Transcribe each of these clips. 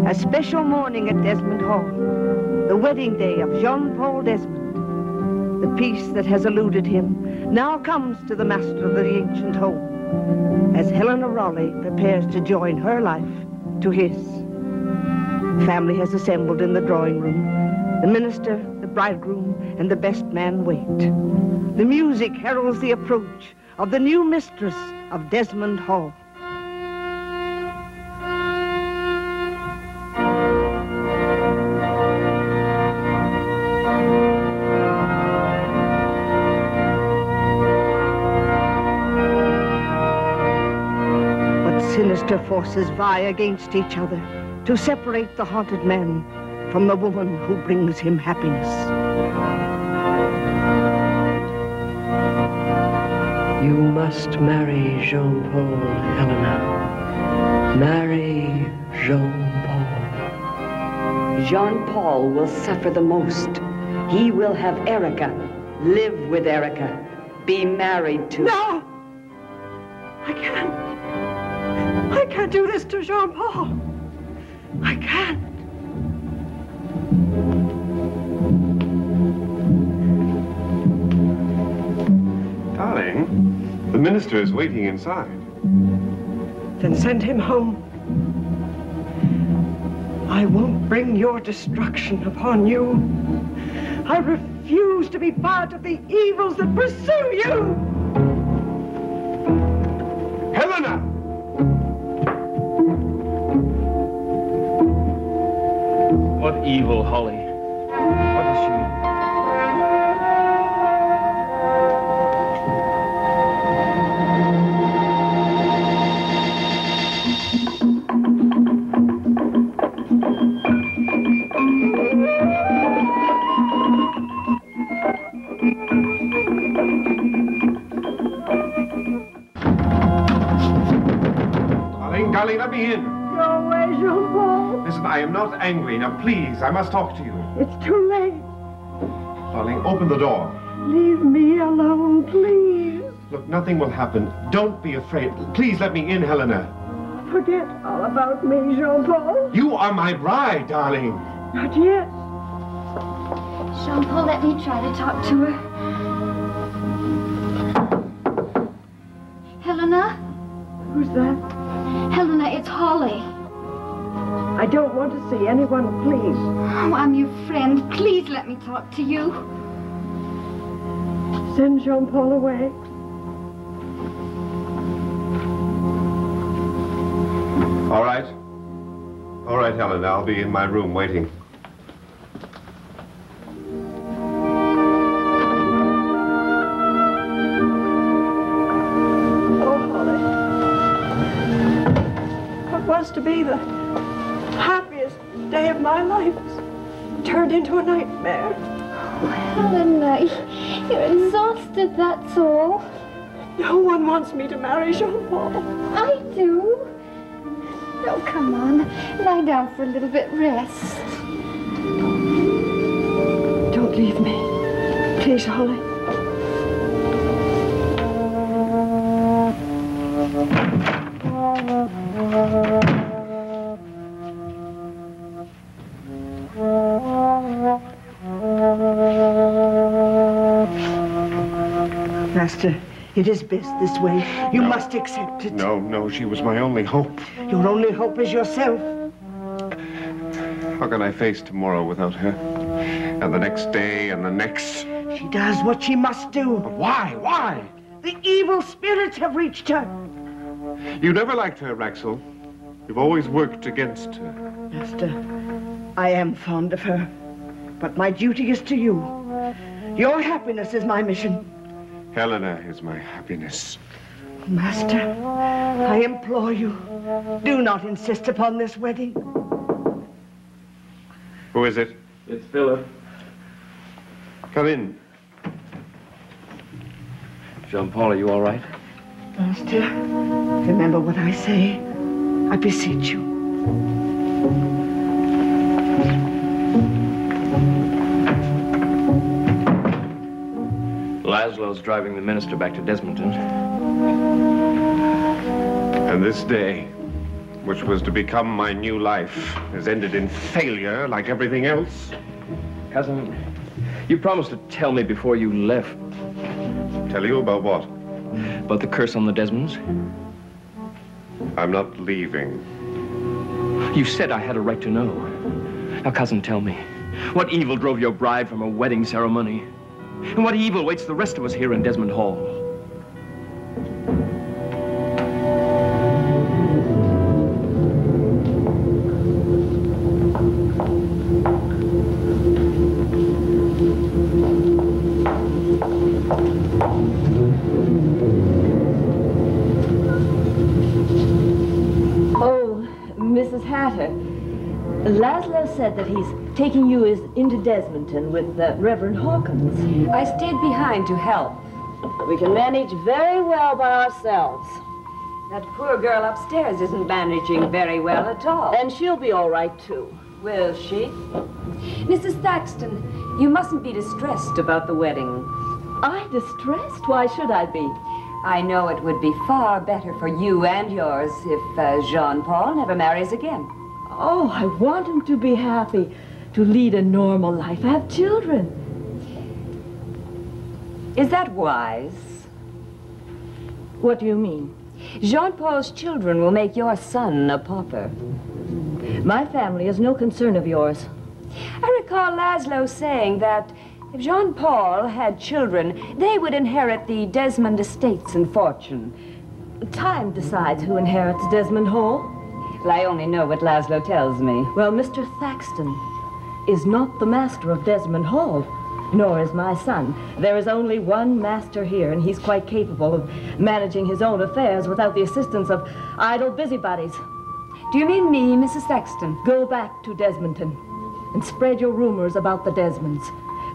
A special morning at Desmond Hall. The wedding day of Jean-Paul Desmond. The peace that has eluded him now comes to the master of the ancient home, as Helena Raleigh prepares to join her life to his. Family has assembled in the drawing room. The minister, the bridegroom, and the best man wait. The music heralds the approach of the new mistress of Desmond Hall. Sinister forces vie against each other to separate the haunted man from the woman who brings him happiness. You must marry Jean-Paul, Helena. Marry Jean-Paul. Jean-Paul will suffer the most. He will have Erica, live with Erica, be married to... No! I can't. I can't do this to Jean-Paul. I can't. Darling, the minister is waiting inside. Then send him home. I won't bring your destruction upon you. I refuse to be part of the evils that pursue you. Helena! What evil, Holly? What does she mean? Darling, let me in. Go away, Jean-Paul. Listen, I am not angry. Now, please, I must talk to you. It's too late. Darling, open the door. Leave me alone, please. Look, nothing will happen. Don't be afraid. Please let me in, Helena. Forget all about me, Jean-Paul. You are my bride, darling. Not yet. Jean-Paul, let me try to talk to her. Helena? Who's that? Helena, it's Holly. I don't want to see anyone, please. Oh, I'm your friend. Please let me talk to you. Send Jean-Paul away. All right. All right, Helena, I'll be in my room waiting. To be the happiest day of my life turned into a nightmare. Oh, Helena, you're exhausted, that's all. No one wants me to marry Jean-Paul. I do. Oh, come on. Lie down for a little bit. Rest. Don't leave me. Please, Holly. Master, it is best this way. You must accept it. No, she was my only hope. Your only hope is yourself. How can I face tomorrow without her? And the next day, and the next? She does what she must do. But why? Why? The evil spirits have reached her. You never liked her, Raxel. You've always worked against her. Master, I am fond of her. But my duty is to you. Your happiness is my mission. Helena is my happiness. Master, I implore you, do not insist upon this wedding. Who is it? It's Philip. Come in. Jean-Paul, are you all right? Master, remember what I say. I beseech you. Laszlo's driving the minister back to Desmonton. And this day, which was to become my new life, has ended in failure like everything else. Cousin, you promised to tell me before you left. Tell you about what? About the curse on the Desmonds. I'm not leaving. You said I had a right to know. Now, cousin, tell me, what evil drove your bride from a wedding ceremony? And what evil waits the rest of us here in Desmond Hall? Mrs. Hatter, Laszlo said that he's taking you into Desmonton with Reverend Hawkins. I stayed behind to help. We can manage very well by ourselves. That poor girl upstairs isn't managing very well at all. And she'll be all right, too. Will she? Mrs. Thaxton, you mustn't be distressed about the wedding. I distressed? Why should I be? I know it would be far better for you and yours if Jean-Paul never marries again. Oh, I want him to be happy, to lead a normal life, have children. Is that wise? What do you mean? Jean-Paul's children will make your son a pauper. My family is no concern of yours. I recall Laszlo saying that if Jean-Paul had children, they would inherit the Desmond estates and fortune. Time decides who inherits Desmond Hall. Well, I only know what Laszlo tells me. Well, Mr. Thaxton is not the master of Desmond Hall, nor is my son. There is only one master here, and he's quite capable of managing his own affairs without the assistance of idle busybodies. Do you mean me, Mrs. Thaxton? Go back to Desmonton and spread your rumors about the Desmonds.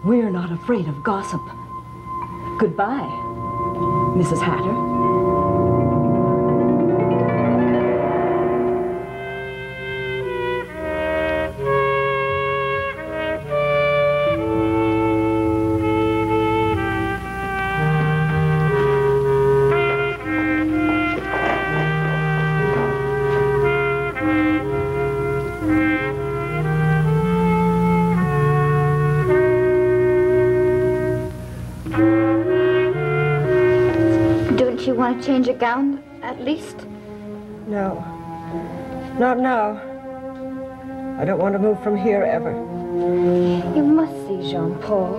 We're not afraid of gossip. Goodbye, Mrs. Hatter. You want to change a gown, at least? No. Not now. I don't want to move from here ever. You must see Jean-Paul.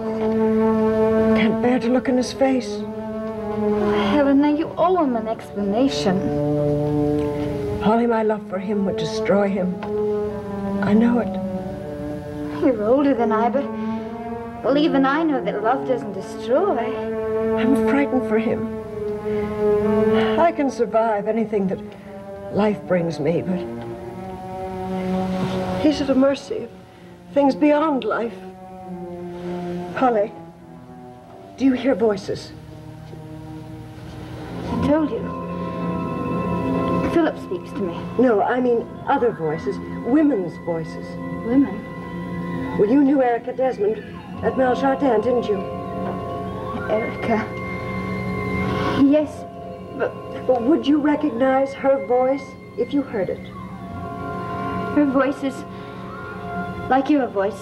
Can't bear to look in his face. Oh, Helena, you owe him an explanation. Holly, my love for him would destroy him. I know it. You're older than I, but... Well, even I know that love doesn't destroy. I'm frightened for him. I can survive anything that life brings me, but he's at the mercy of things beyond life. Holly, do you hear voices? I told you. Philip speaks to me. No, I mean other voices, women's voices. Women? Well, you knew Erica Desmond at Meljardin, didn't you? Erica. Yes, but would you recognize her voice if you heard it? her voice is like your voice,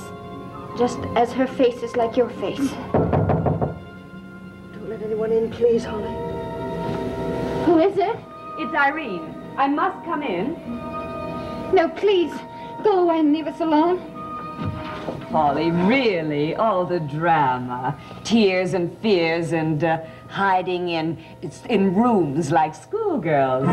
just as her face is like your face. Don't let anyone in, please, Holly. Who is it? It's Irene. I must come in. No, please, go away and leave us alone. Holly, really, all the drama. Tears and fears and hiding in rooms like schoolgirls.